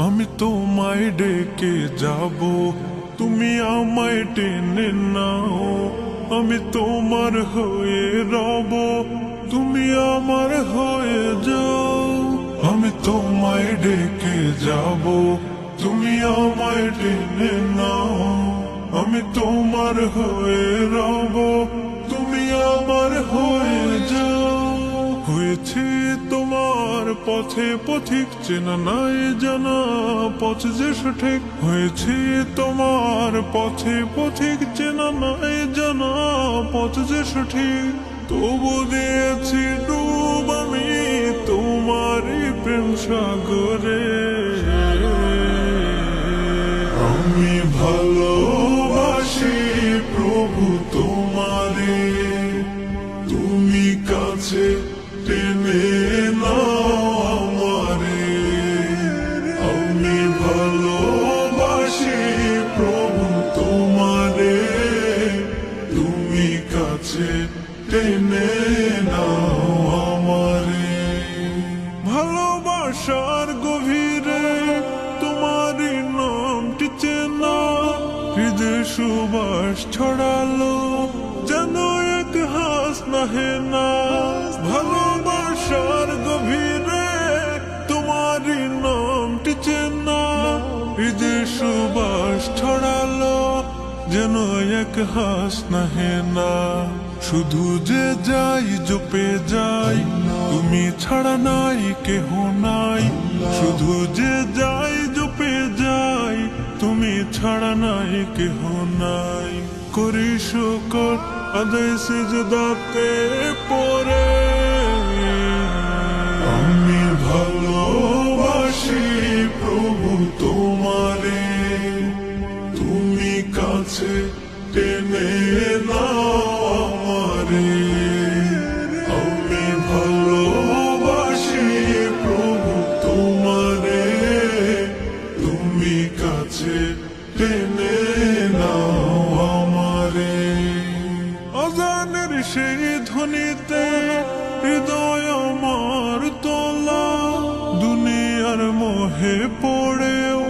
আমি তোমায় ডেকে যাব, তুমি আমায় টেনে নাও। আমি তোমার হয়ে রব, তুমি আমার হয়ে যাও। আমি তোমায় ডেকে যাব, তুমি আমায় টেনে নাও। আমি তোমার হয়ে রব, তুমি আমার হয়ে যাও। হয়েছে তোমার পথে পথিক, চেনা নাই জানা পথ যে সঠিক। হয়েছে তোমার পথে পথিক, চেনা নাই জানা পথ যে সঠিক। তবু দিয়েছি ডুব আমি তোমারই প্রেম সাগরে। আমি ভালোবাসি প্রভু তোমারে, তুমি কাছে টেনে নাও আমারে। আমি ভালোবাসি প্রভু তোমারে, তুমি কাছে টেনে নাও আমারে। ভালোবাসার গভীরে তোমারই নামটি চেনা, হৃদয় সুবাস ছড়ালো যেন এক হাস নাহে না। ভালোবাসার গভীরে তোমারই নামটি চেনা, হৃদয় সুবাস ছড়ালো যেন এক হাস নাহে না। শুধু যে যাই জপে যাই, তুমি ছাড়া নাই কেহ নাই। শুধু যে যাই জপে যাই, তুমি ছাড়া নাই কেহ নাই। করি শুকর আদায় সিজদাতে পড়ে। আমি ভালোবাসি প্রভু তোমারে, তুমি কাছে টেনে নাও আমারে। আমি ভালোবাসি প্রভু তোমারে, তুমি কাছে টেনে নাও আমারে। আজানের সেই ধ্বনিতে হৃদয় আমার তোলা, দুনিয়ার মোহে পড়েও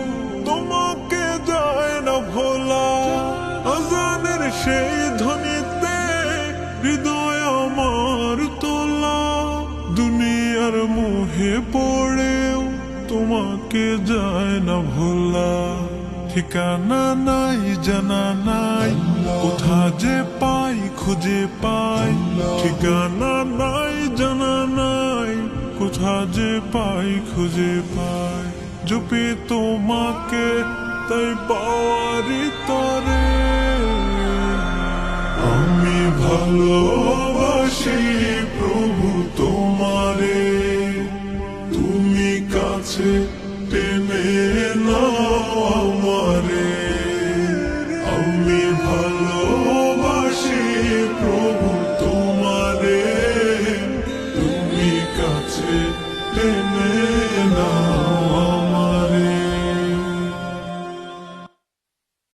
তোমাকে যায় না ভোলা। আজানের সেই ধ্বনিতে হৃদয় আমার তোলা, দুনিয়ার মোহে পড়েও তোমাকে যায় না ভোলা। ঠিকানা নাই জানা নাই, কোথা যে পাই খুঁজে পাই। ঠিকানা নাই জানা নাই, কোথা যে পাই খুঁজে পাই। জপি তোমাকে তাই পাওয়ারি তরে। আমি ভালোবাসি প্রভু তোমারে, তুমি কাছে টেনে নাও আমারে। আমি ভালোবাসি প্রভু তোমারে, তুমি কাছে টেনে